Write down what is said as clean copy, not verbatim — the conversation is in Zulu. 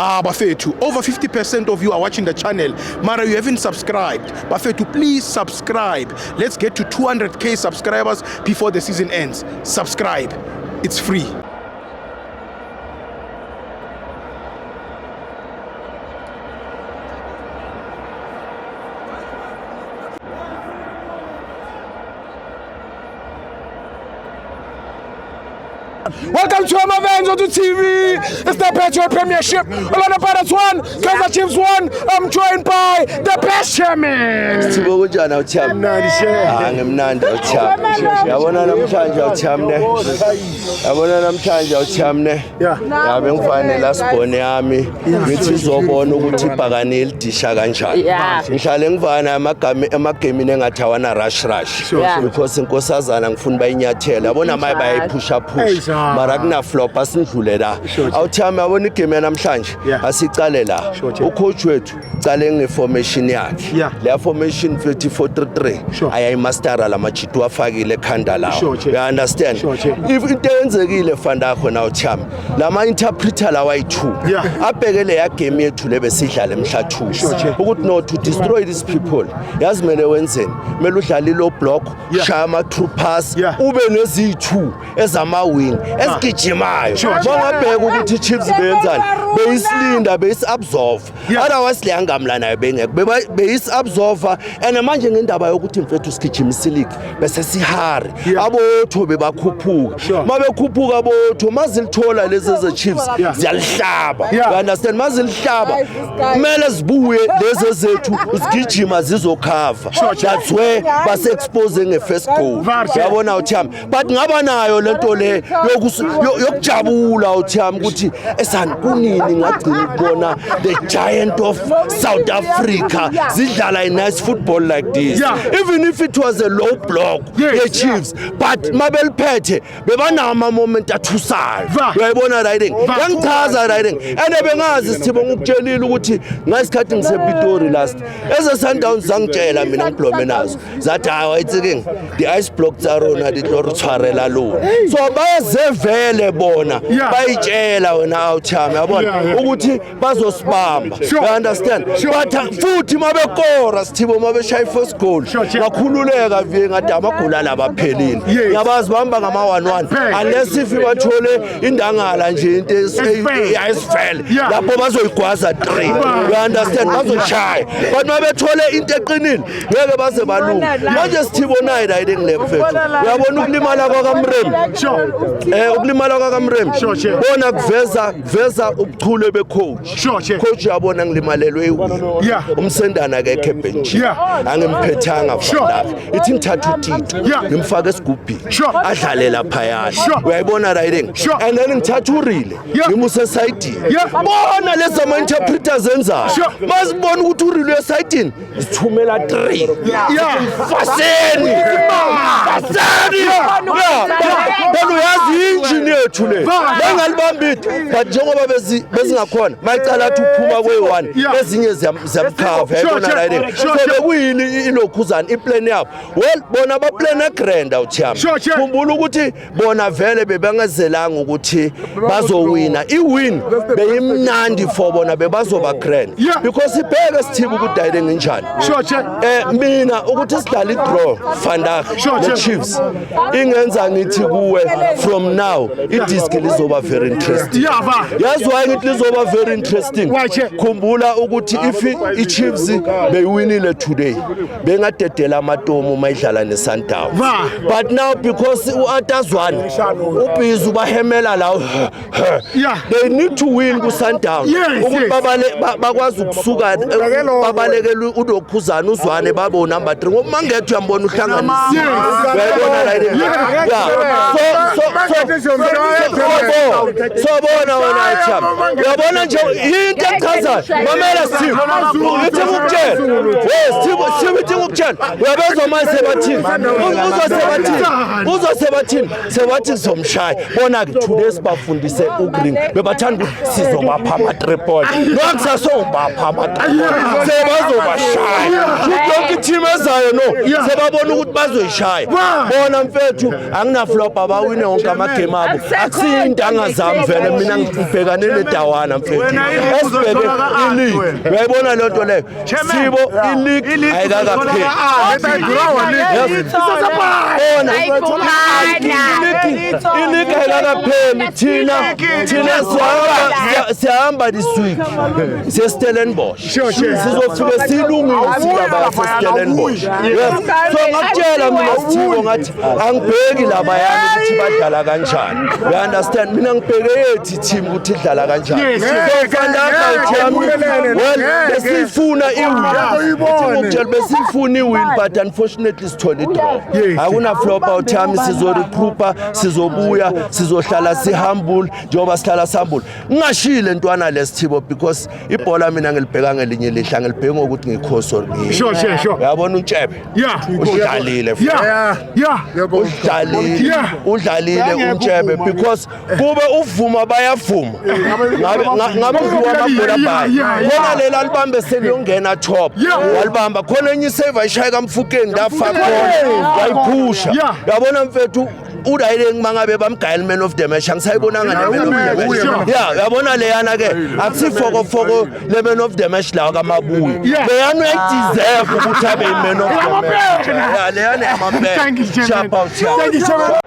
Bafethu, over 50% of you are watching the channel. Mara, you haven't subscribed. Bafethu, please subscribe. Let's get to 200k subscribers before the season ends. Subscribe. It's free. Welcome to Amavenzo to TV. It's the Patriot Premiership. Orlando Pirates 1, Kaizer Chiefs 1. I'm joined by the best chairman. Sibukujana utham. Ngimnandi utham. Yabona namhlanje utham ne. Yabona namhlanje utham ne. Yabe ngifanele asibone yami. Ngithi izobona ukuthi ibhakane elidisha kanjani. Ngihlale ngivana emagame engathi awana rush because inkosazana ngifuna bayinyathela. Yabona maye bayiphusha push. Mara kuna flop asindlule la. Awuthami yabona igame namhlanje asicale la. Ucoach wethu cale ngeformation yakhe. Le formation 34-3 ayayimastera lamajitu afakile ekhanda lawo. You understand? If into yenzekile fandakho na uthami. Lama interpreter lawa yi2. Abhekele ya game yethu lebesidlala emhlathu. Ukuthi no to destroy these people. Yazi mele wenzeni? Mele udlala lo block, shaya ama true pass, ube neziyi2 ezama wing. Esigijimayo bangabheka ukuthi Chiefs benzani beyisilinda beyisabsorb otherwise liyangamla nayo bengeke beyisabsorber and manje ngendaba yokuthi mfethu sigijimisa league bese sihari abotho bebakhuphuka mabekhuphuka abotho mazilithola lezi ze Chiefs ziyalihlaba you understand mazilihlaba kumele zibuye lezi zethu usigijima zizokhava that's where base expose nge-first goal yabona uthami but ngaba nayo lento le yokujabula uthami ukuthi esani kunini ngagcina ukubona the giant of South Africa zidlala a nice football like this even if it was a low block the Chiefs but mabeliphethe bebanama moment athusayo uyayibona riding yangichaza riding and bengazi sithibo ngikutshelile ukuthi ngasikhathi ngisePitori last eze Sundowns zangitshela mina ngiblome nazo zathi hayi itsike the ice block tsarona ditlorutshwarela lo so bayazevele bona bayitshela wena awuthami yabona ukuthi bazosibamba you understand but futhi mabekora sithibo mabeshaya first goal ngakhululeka vike ngathi amagula labaphelini yabazi bamba ngama 1-1 unless if bathole indangala nje into eyayisifele lapho bazoyigwaza 3 you understand bazoshaya but mabethole into eqinile ngeke baze balunga manje sithibo nayi riding lemfethu uyabona ukulimala kwakamrem ukulimala kwakamrem bona kuveza ubuchule becoach coach yabona ngilimalelwe umsendana akekho ebench angimphethanga lapha ithi ngithatha uTito ngimfaka esigubhini adlale lapha yana uyayibona riding and then ngithatha urile ngimuse side bona lezi ama interpreters enzayo masibona ukuthi urile eside isithumela 3 faseni bona uyazi injini yethu le bengalibambiti but njengoba bezingakhona mayicala athi uphuma kwe1 ezinye ziyamkhava yayibona riding so bekuyini ilokhuzana iplan yabo well bona ba plan egrand awuthiyami khumbula ukuthi bona vele bebangazelanga ukuthi bazowina iwin beyimnandi for bona bebazoba grand because ibheke sithiba ukuthi riding njani mina ukuthi sidala idraw Vandag the Chiefs ingenza ngithi kuwe from now idisk lizoba very interesting yazi why ngithi lizoba very interesting khumbula ukuthi if iChiefs beyiwinile today bengadedela amatomo mayidlala neSundowns but now because uAtazwana ubhizi ubahemela lawo they need to win kuSundowns ukuthi bakwazi ukusuka babalekele uDokhuzana uzwane babo number 3 ngoba mangethu uyambona uhlanganisa uyayibona riding so bona wena chama uyabona nje into echazayo mamela Steve uthi ukutshela Steve uthi ukutshela uyabezwa manje sebathini uzosebathini sebathi somshaya bona ke today sibafundise ugreen bebathanda ukuthi sizobapha ama-3 nokusasongibapha ama-3 sebazobashaya yonke team ezayo no sebabona ukuthi bazoyishaya bona mfethu anginaflop abawine wonke amagame abo akusiyintanga zami vele mina ngibhekane nedawana mfethu esibheke ileague uyayibona le nto leyo Sibo ileague ayikakapheli ileague ayikakapheli thina siyahamba this week siyeStellenbosch sizofike silungise indaba yaseStellenbosch so ngakutshela mina Sithibo ngathi angibheki laba yami ukuthi badlala kanjani you understand mina ngibheke yethi team ukuthi idlala kanjani so fanaka yami well besifuna iwin besifuna iwin but unfortunately sithole idraw akuna flop out yami sizorecruiter sizobuya sizohlala sihumble njengoba sihlala sihumble ngashile ntwana leSithibo because ibhola mina ngilibheka ngelinye lihla ngilibheka ngokuthi ngikhoso Sure. uyabona uNtshebe udlalile udlalile uNtshebe because kube uvuma bayavuma ngabe uvuma amabhola bhayi khona lela libambe seliyongena top walibamba khona enye save ayishaya kaMfukeni ndafa khona wayiphusha uyabona mfethu udayile mangabe bamgayela man of the match angisayibonanga le man of the match uyabona leyana ke akusifoko le man of the match la kaMabuyi leyana uyadeserve ukuthi abe man of the match leyana yamambele Thank you, shout out Thank you so much.